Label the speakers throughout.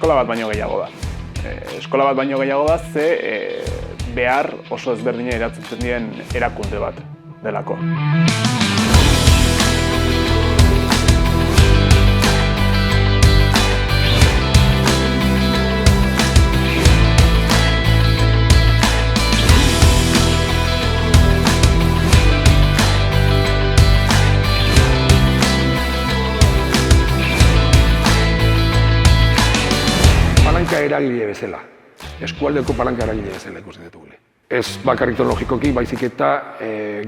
Speaker 1: eskola bat baino gehiago da. Eskola bat baino gehiago da, ze behar oso ezberdina erantzuten dien erakunde bat delako.
Speaker 2: Palanka eragile bezala, eskualdeko palanka eragile bezala ikusten ditugule. Ez bakarrik teknologikoki, baizik eta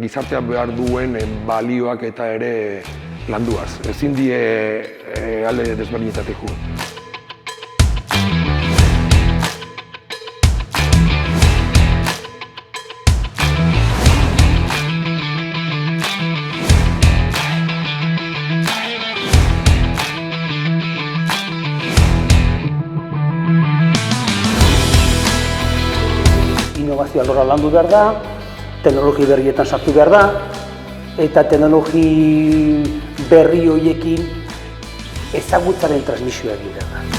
Speaker 2: gizartean behar duen balioak eta ere landuaz. Ezin die alde desberdinetatik jo.
Speaker 3: Innovazio alorra landu behar da, teknologi berrietan sartu behar da, eta teknologi berri horiekin ezagutzaren transmisioa egin behar da.